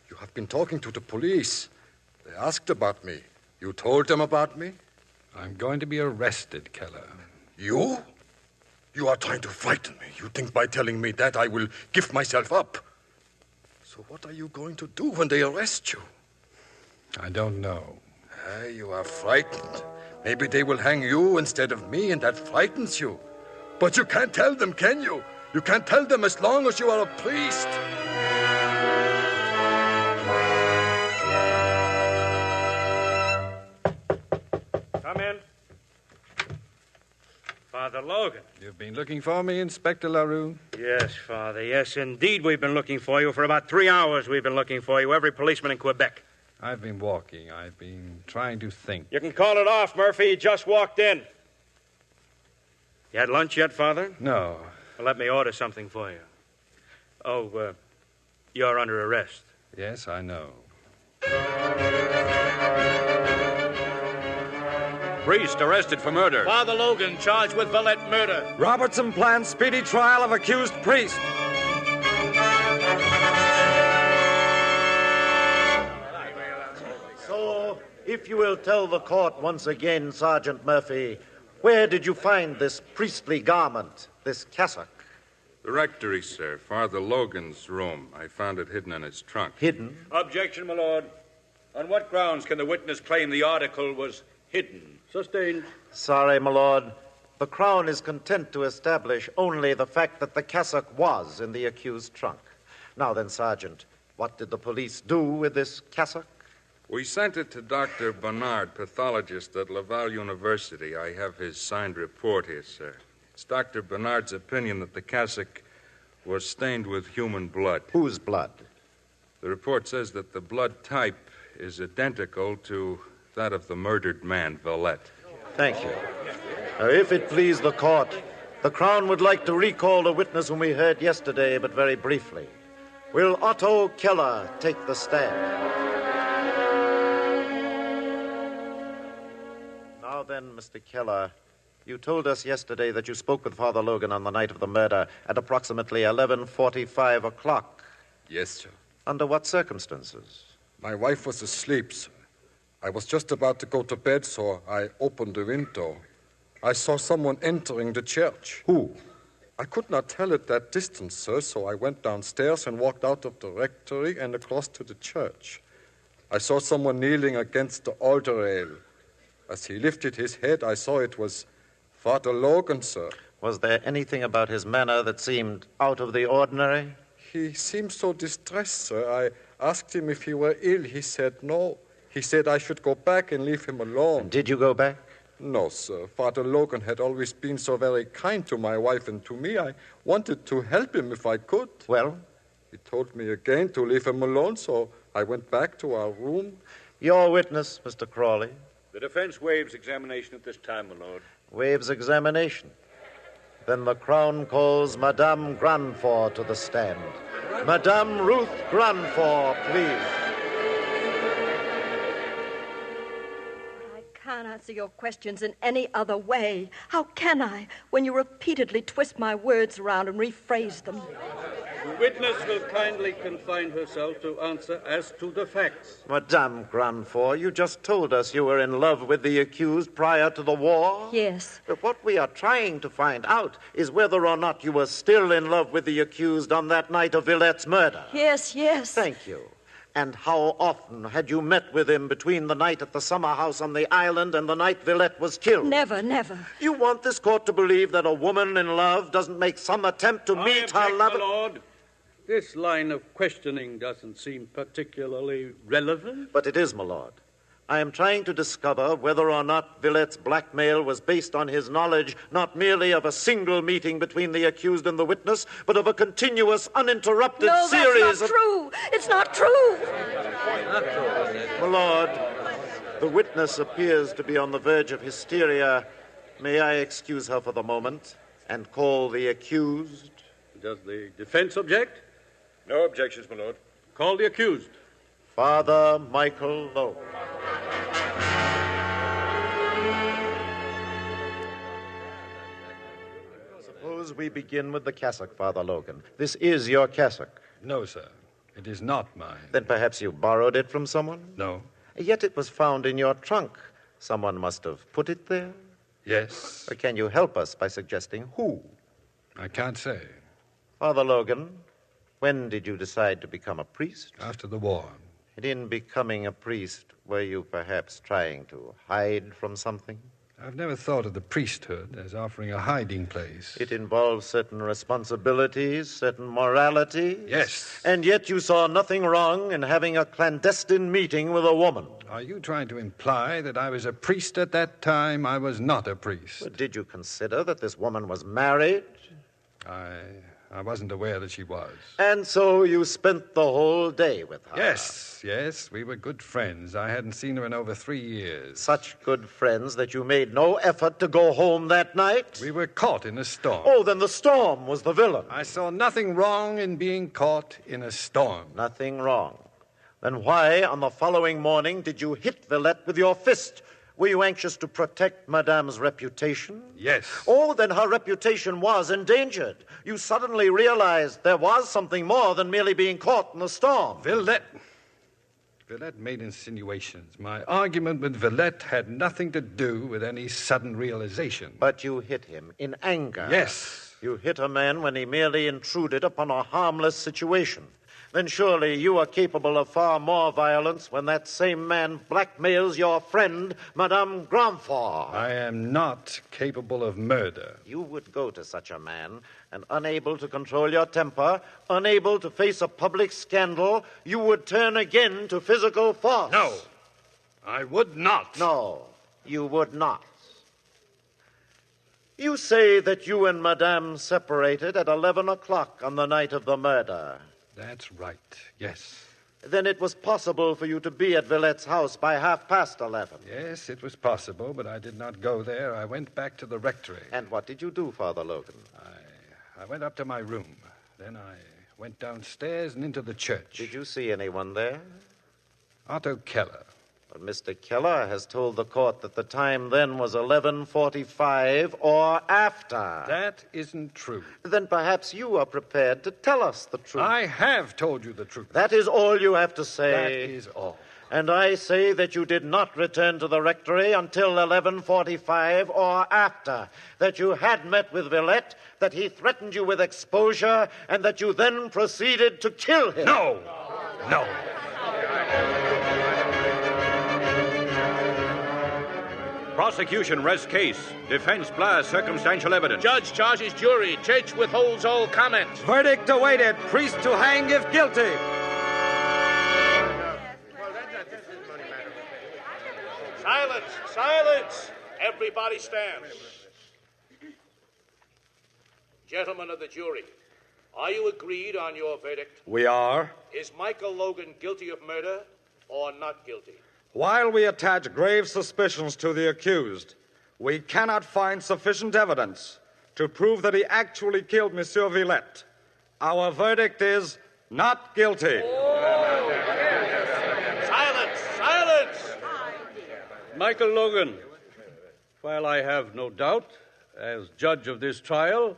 You have been talking to the police. They asked about me. You told them about me? I'm going to be arrested, Keller. You? You are trying to frighten me. You think by telling me that I will give myself up. So what are you going to do when they arrest you? I don't know. You are frightened. Maybe they will hang you instead of me, and that frightens you. But you can't tell them, can you? You can't tell them as long as you are a priest. Come in. Father Logan. You've been looking for me, Inspector LaRue? Yes, Father. Yes, indeed, we've been looking for you. For about 3 hours, we've been looking for you. Every policeman in Quebec. I've been walking. I've been trying to think. You can call it off, Murphy. You just walked in. You had lunch yet, Father? No. Well, let me order something for you. Oh, you're under arrest. Yes, I know. Priest arrested for murder. Father Logan charged with valet murder. Robertson plans speedy trial of accused priest. So, if you will tell the court once again, Sergeant Murphy, where did you find this priestly garment, this cassock? The rectory, sir. Father Logan's room. I found it hidden in his trunk. Hidden? Objection, my lord. On what grounds can the witness claim the article was hidden? Sustained. Sorry, my lord. The Crown is content to establish only the fact that the cassock was in the accused's trunk. Now then, Sergeant, what did the police do with this cassock? We sent it to Dr. Bernard, pathologist at Laval University. I have his signed report here, sir. It's Dr. Bernard's opinion that the cassock was stained with human blood. Whose blood? The report says that the blood type is identical to that of the murdered man, Villette. Thank you. Now, if it please the court, the Crown would like to recall the witness whom we heard yesterday, but very briefly. Will Otto Keller take the stand? Now then, Mr. Keller, you told us yesterday that you spoke with Father Logan on the night of the murder at approximately 11:45 o'clock. Yes, sir. Under what circumstances? My wife was asleep, sir. I was just about to go to bed, so I opened the window. I saw someone entering the church. Who? I could not tell at that distance, sir, so I went downstairs and walked out of the rectory and across to the church. I saw someone kneeling against the altar rail. As he lifted his head, I saw it was Father Logan, sir. Was there anything about his manner that seemed out of the ordinary? He seemed so distressed, sir. I asked him if he were ill. He said no. He said I should go back and leave him alone. And did you go back? No, sir. Father Logan had always been so very kind to my wife and to me. I wanted to help him if I could. Well? He told me again to leave him alone, so I went back to our room. Your witness, Mr. Crawley. The defense waives examination at this time, my lord. Waives examination. Then the Crown calls Madame Granfort to the stand. Madame Ruth Granfort, please. I can't answer your questions in any other way. How can I, when you repeatedly twist my words around and rephrase them? The witness will kindly confine herself to answer as to the facts. Madame Granfort, you just told us you were in love with the accused prior to the war. Yes. But what we are trying to find out is whether or not you were still in love with the accused on that night of Villette's murder. Yes, yes. Thank you. And how often had you met with him between the night at the summer house on the island and the night Villette was killed? Never, never. You want this court to believe that a woman in love doesn't make some attempt to meet her lover? My lord. This line of questioning doesn't seem particularly relevant. But it is, my lord. I am trying to discover whether or not Villette's blackmail was based on his knowledge not merely of a single meeting between the accused and the witness, but of a continuous, uninterrupted series that's not true. It's not true. My lord, the witness appears to be on the verge of hysteria. May I excuse her for the moment and call the accused? Does the defense object? No objections, my lord. Call the accused. Father Michael Lowe. Suppose we begin with the cassock, Father Logan. This is your cassock. No, sir. It is not mine. Then perhaps you borrowed it from someone? No. Yet it was found in your trunk. Someone must have put it there? Yes. Or can you help us by suggesting who? I can't say. Father Logan, when did you decide to become a priest? After the war. And in becoming a priest, were you perhaps trying to hide from something? I've never thought of the priesthood as offering a hiding place. It involves certain responsibilities, certain morality. Yes. And yet you saw nothing wrong in having a clandestine meeting with a woman. Are you trying to imply that I was a priest at that time? I was not a priest. But did you consider that this woman was married? I wasn't aware that she was. And so you spent the whole day with her? Yes. We were good friends. I hadn't seen her in over 3 years. Such good friends that you made no effort to go home that night? We were caught in a storm. Oh, then the storm was the villain. I saw nothing wrong in being caught in a storm. Nothing wrong. Then why, on the following morning, did you hit Villette with your fist? Were you anxious to protect Madame's reputation? Yes. Oh, then her reputation was endangered. You suddenly realized there was something more than merely being caught in the storm. Villette made insinuations. My argument with Villette had nothing to do with any sudden realization. But you hit him in anger. Yes. You hit a man when he merely intruded upon a harmless situation. Then surely you are capable of far more violence when that same man blackmails your friend, Madame Grandfort. I am not capable of murder. You would go to such a man, and unable to control your temper, unable to face a public scandal, you would turn again to physical force. No, I would not. No, you would not. You say that you and Madame separated at 11 o'clock on the night of the murder. That's right, yes. Then it was possible for you to be at Villette's house by 11:30. Yes, it was possible, but I did not go there. I went back to the rectory. And what did you do, Father Logan? I went up to my room. Then I went downstairs and into the church. Did you see anyone there? Otto Keller. But Mr. Keller has told the court that the time then was 11:45 or after. That isn't true. Then perhaps you are prepared to tell us the truth. I have told you the truth. That is all you have to say. That is all. And I say that you did not return to the rectory until 11:45 or after, that you had met with Villette, that he threatened you with exposure, and that you then proceeded to kill him. No. Prosecution rests case. Defense blasts circumstantial evidence. Judge charges jury. Church withholds all comment. Verdict awaited. Priest to hang if guilty. Silence! Silence! Everybody stands. Gentlemen of the jury, are you agreed on your verdict? We are. Is Michael Logan guilty of murder or not guilty? While we attach grave suspicions to the accused, we cannot find sufficient evidence to prove that he actually killed Monsieur Villette. Our verdict is not guilty. Silence! Silence! Michael Logan, while I have no doubt, as judge of this trial,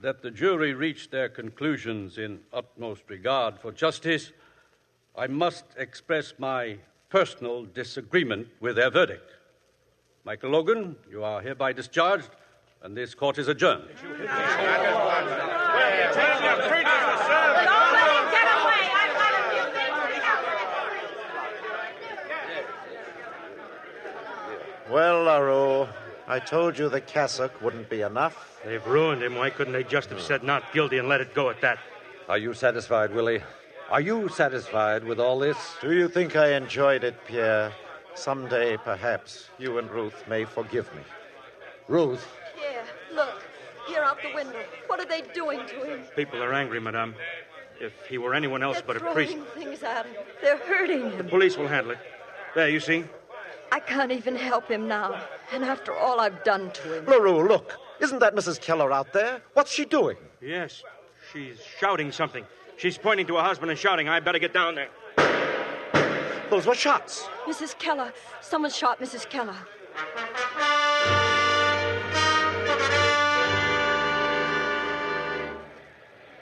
that the jury reached their conclusions in utmost regard for justice, I must express my personal disagreement with their verdict. Michael Logan, you are hereby discharged, and this court is adjourned. Well, LaRue, I told you the cassock wouldn't be enough. They've ruined him. Why couldn't they just have said not guilty and let it go at that? Are you satisfied, Willie? Are you satisfied with all this? Do you think I enjoyed it, Pierre? Someday, perhaps, you and Ruth may forgive me. Ruth? Here, look. Here out the window. What are they doing to him? People are angry, Madame. If he were anyone else but a priest. They're throwing things at him. They're hurting him. The police will handle it. There, you see? I can't even help him now. And after all I've done to him. LaRue, look. Isn't that Mrs. Keller out there? What's she doing? Yes. She's shouting something. She's pointing to her husband and shouting, I better get down there. Those were shots. Mrs. Keller. Someone shot Mrs. Keller.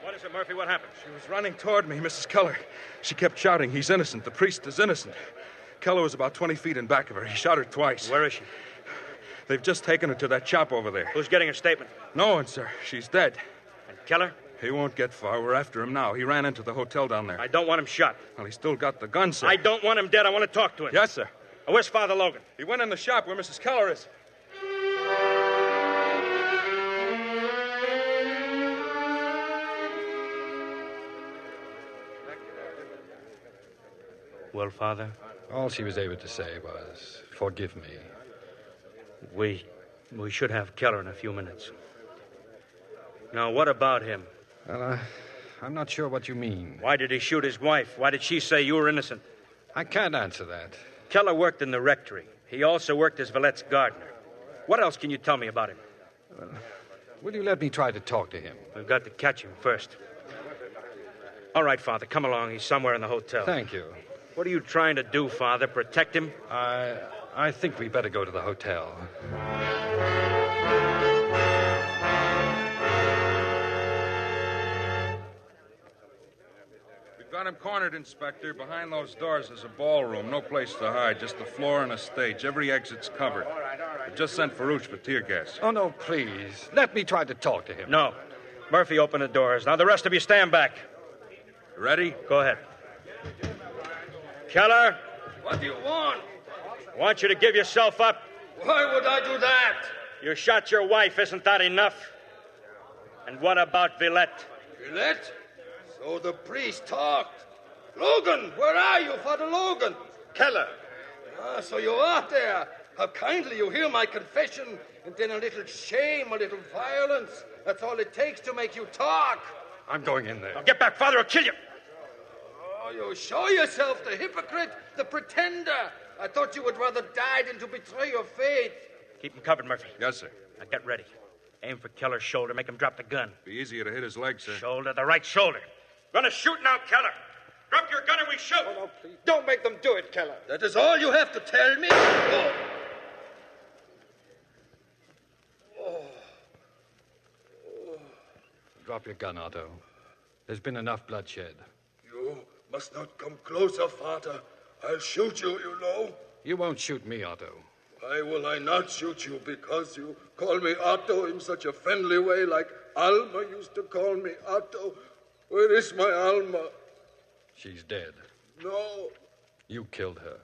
What is it, Murphy? What happened? She was running toward me, Mrs. Keller. She kept shouting, he's innocent. The priest is innocent. Keller was about 20 feet in back of her. He shot her twice. Where is she? They've just taken her to that shop over there. Who's getting a statement? No one, sir. She's dead. And Keller? He won't get far. We're after him now. He ran into the hotel down there. I don't want him shot. Well, he's still got the gun, sir. I don't want him dead. I want to talk to him. Yes, sir. Where's Father Logan? He went in the shop where Mrs. Keller is. Well, Father? All she was able to say was, forgive me. We should have Keller in a few minutes. Now, what about him? Well, I'm not sure what you mean. Why did he shoot his wife? Why did she say you were innocent? I can't answer that. Keller worked in the rectory. He also worked as Villette's gardener. What else can you tell me about him? Well, will you let me try to talk to him? We've got to catch him first. All right, Father, come along. He's somewhere in the hotel. Thank you. What are you trying to do, Father? Protect him? I think we better go to the hotel. We've got him cornered, Inspector. Behind those doors is a ballroom. No place to hide. Just the floor and a stage. Every exit's covered. All right. I just sent Farouche for tear gas. Oh, no, please. Let me try to talk to him. No. Murphy, open the doors. Now, the rest of you stand back. Ready? Go ahead. Keller, What do you want? I want you to give yourself up. Why would I do that? You shot your wife. Isn't that enough? And what about Villette? Villette? So the priest talked. Logan, where are you, Father Logan? Keller. Ah, so you are there. How kindly you hear my confession, and then a little shame, a little violence. That's all it takes to make you talk. I'm going in there. Now get back, Father, or kill you. Oh, you show yourself the hypocrite, the pretender. I thought you would rather die than to betray your faith. Keep him covered, Murphy. Yes, sir. Now get ready. Aim for Keller's shoulder. Make him drop the gun. Be easier to hit his leg, sir. Shoulder, the right shoulder. Gonna shoot now, Keller. Drop your gun and we shoot. Oh, no, please. Don't make them do it, Keller. That is all you have to tell me? Oh. Drop your gun, Otto. There's been enough bloodshed. You must not come closer, Father. I'll shoot you, you know. You won't shoot me, Otto. Why will I not shoot you? Because you call me Otto in such a friendly way, like Alma used to call me Otto. Where is my Alma? She's dead. No, You killed her.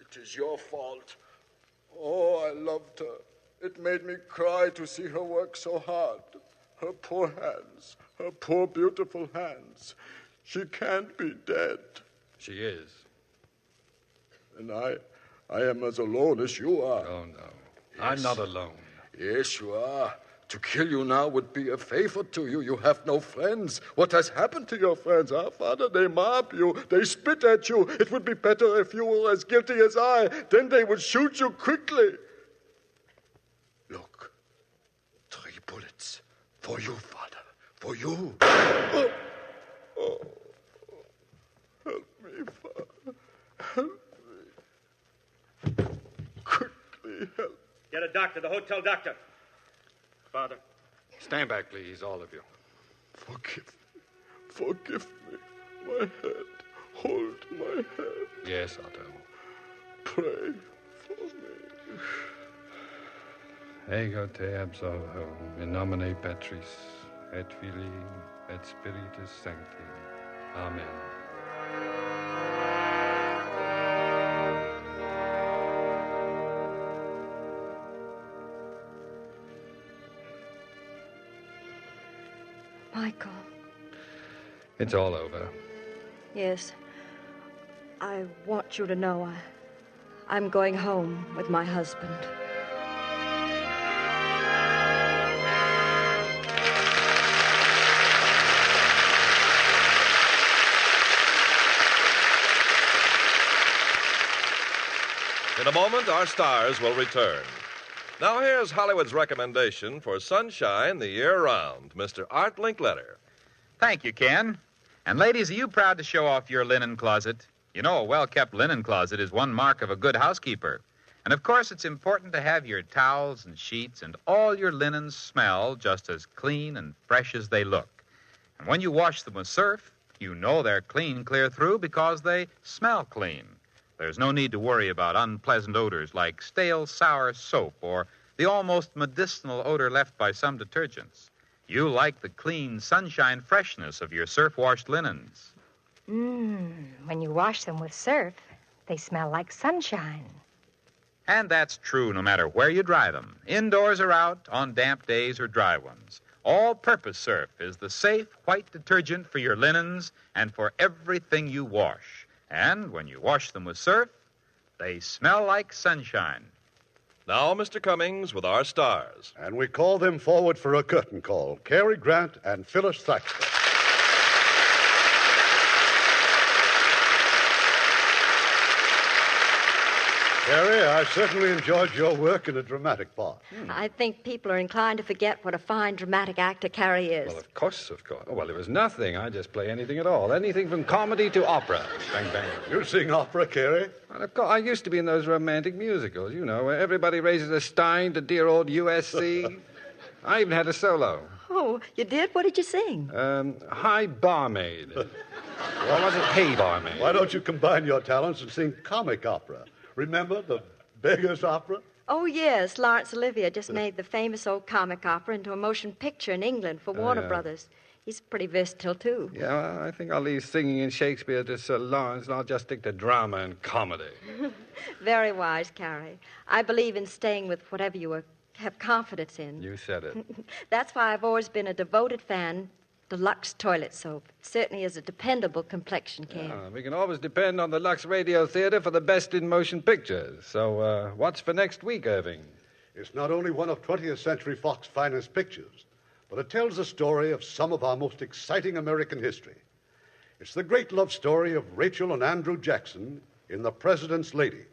it is your fault. Oh, I loved her. It made me cry to see her work so hard. Her poor hands, her poor beautiful hands. She can't be dead. She is. And I am as alone as you are. Oh, no. I'm not alone. Yes, you are. To kill you now would be a favor to you. You have no friends. What has happened to your friends, huh, Father? They mob you. They spit at you. It would be better if you were as guilty as I. Then they would shoot you quickly. Look. 3 bullets. For you, Father. For you. Oh. Oh. Help me, Father. Help me. Quickly, help. Get a doctor, the hotel doctor. Father. Stand back, please, all of you. Forgive me. Forgive me. My head. Hold my head. Yes, Otto. Pray for me. Ego te absolvo, in nomine Patris, et Filii, et Spiritus Sancti. Amen. Michael. It's all over. Yes. I want you to know I'm going home with my husband. In a moment, our stars will return. Now, here's Hollywood's recommendation for sunshine the year round, Mr. Art Linkletter. Thank you, Ken. And ladies, are you proud to show off your linen closet? You know, a well-kept linen closet is one mark of a good housekeeper. And, of course, it's important to have your towels and sheets and all your linens smell just as clean and fresh as they look. And when you wash them with surf, you know they're clean clear through because they smell clean. There's no need to worry about unpleasant odors like stale, sour soap or the almost medicinal odor left by some detergents. You like the clean, sunshine freshness of your surf-washed linens. When you wash them with surf, they smell like sunshine. And that's true no matter where you dry them, indoors or out, on damp days or dry ones. All-purpose surf is the safe, white detergent for your linens and for everything you wash. And when you wash them with surf, they smell like sunshine. Now, Mr. Cummings with our stars. And we call them forward for a curtain call, Cary Grant and Phyllis Thaxter. Cary, I certainly enjoyed your work in a dramatic part. I think people are inclined to forget what a fine dramatic actor Cary is. Well, of course. Oh, well, it was nothing. I just play anything at all. Anything from comedy to opera. Bang, bang. You sing opera, Cary? Well, of course. I used to be in those romantic musicals, you know, where everybody raises a stein to dear old USC. I even had a solo. Oh, you did? What did you sing? Hi, Barmaid. Or was it Hey, Barmaid? Why don't you combine your talents and sing comic opera? Remember the Beggar's Opera? Oh, yes. Laurence Olivier just made the famous old comic opera into a motion picture in England for Warner yeah. Brothers. He's pretty versatile, too. Yeah, well, I think I'll leave singing and Shakespeare to Sir Lawrence, and I'll just stick to drama and comedy. Very wise, Carrie. I believe in staying with whatever you have confidence in. You said it. That's why I've always been a devoted fan to Lux toilet soap. It certainly is a dependable complexion care. Yeah, we can always depend on the Lux Radio Theater for the best in motion pictures. So, what's for next week, Irving? It's not only one of 20th Century Fox's finest pictures, but it tells the story of some of our most exciting American history. It's the great love story of Rachel and Andrew Jackson in The President's Lady.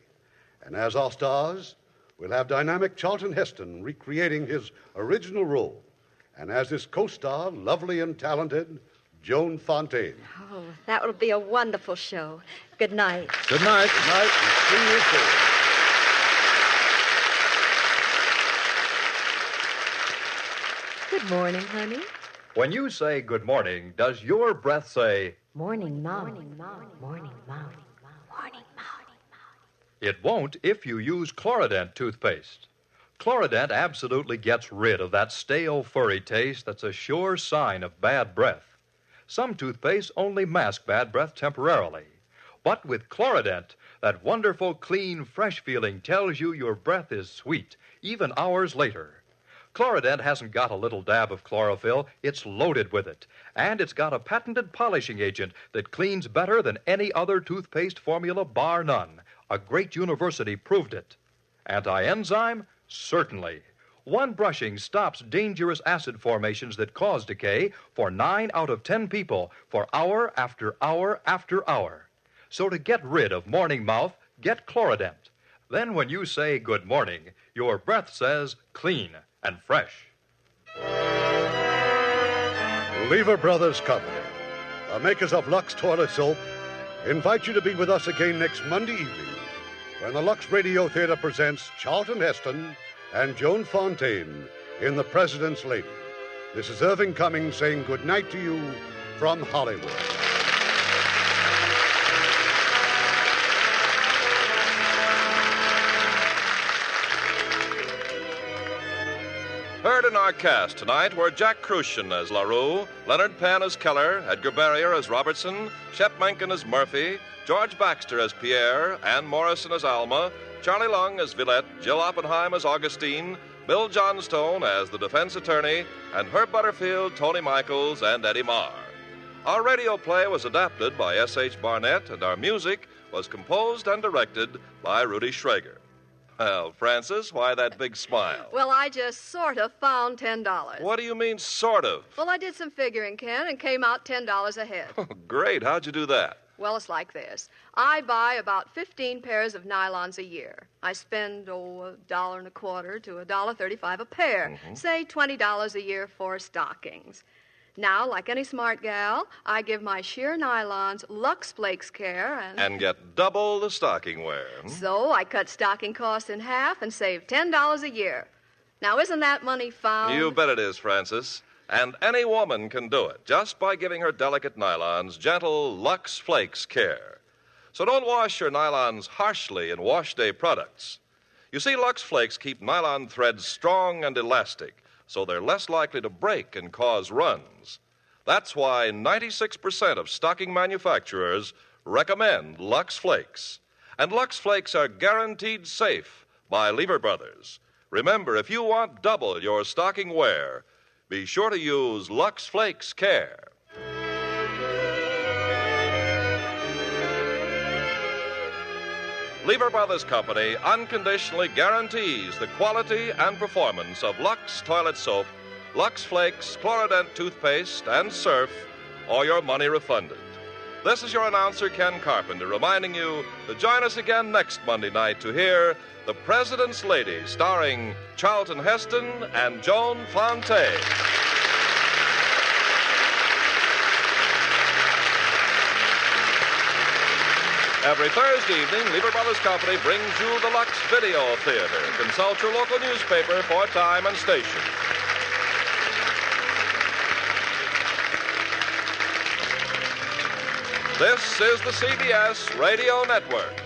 And as our stars, we'll have dynamic Charlton Heston recreating his original role. And as his co-star, lovely and talented, Joan Fontaine. Oh, that will be a wonderful show. Good night. Good night. Good night, and see you soon. Good morning, honey. When you say good morning, does your breath say... Morning, Mom. Morning, Mom. Morning, Mom. Morning, Mom. It won't if you use Chlorident toothpaste. Chlorident absolutely gets rid of that stale, furry taste that's a sure sign of bad breath. Some toothpastes only mask bad breath temporarily. But with Chlorident, that wonderful, clean, fresh feeling tells you your breath is sweet, even hours later. Chlorident hasn't got a little dab of chlorophyll, it's loaded with it. And it's got a patented polishing agent that cleans better than any other toothpaste formula, bar none. A great university proved it. Anti-enzyme? Certainly. One brushing stops dangerous acid formations that cause decay for 9 out of 10 people for hour after hour after hour. So to get rid of morning mouth, get Chlorident. Then when you say good morning, your breath says clean and fresh. Lever Brothers Company, the makers of Lux Toilet Soap, invite you to be with us again next Monday evening when the Lux Radio Theater presents Charlton Heston and Joan Fontaine in The President's Lady. This is Irving Cummings saying good night to you from Hollywood. Heard in our cast tonight were Jack Crucian as LaRue, Leonard Penn as Keller, Edgar Barrier as Robertson, Shep Menken as Murphy, George Baxter as Pierre, Ann Morrison as Alma, Charlie Lung as Villette, Jill Oppenheim as Augustine, Bill Johnstone as the defense attorney, and Herb Butterfield, Tony Michaels, and Eddie Marr. Our radio play was adapted by S.H. Barnett, and our music was composed and directed by Rudy Schrager. Well, Francis, why that big smile? Well, I just sort of found $10. What do you mean, sort of? Well, I did some figuring, Ken, and came out $10 ahead. Oh, great. How'd you do that? Well, it's like this. I buy about 15 pairs of nylons a year. I spend, $1.25 to $1.35 a pair. Say $20 a year for stockings. Now, like any smart gal, I give my sheer nylons Lux Flakes care and get double the stocking wear. So I cut stocking costs in half and save $10 a year. Now, isn't that money found? You bet it is, Francis. And any woman can do it just by giving her delicate nylons gentle Lux Flakes care. So don't wash your nylons harshly in wash day products. You see, Lux Flakes keep nylon threads strong and elastic, so they're less likely to break and cause runs. That's why 96% of stocking manufacturers recommend Lux Flakes. And Lux Flakes are guaranteed safe by Lever Brothers. Remember, if you want double your stocking wear, be sure to use Lux Flakes Care. Lever Brothers Company unconditionally guarantees the quality and performance of Lux Toilet Soap, Lux Flakes, Chlorident Toothpaste, and Surf, or your money refunded. This is your announcer, Ken Carpenter, reminding you to join us again next Monday night to hear The President's Lady, starring Charlton Heston and Joan Fontaine. Every Thursday evening, Lever Brothers Company brings you the Lux Video Theater. Consult your local newspaper for time and station. This is the CBS Radio Network.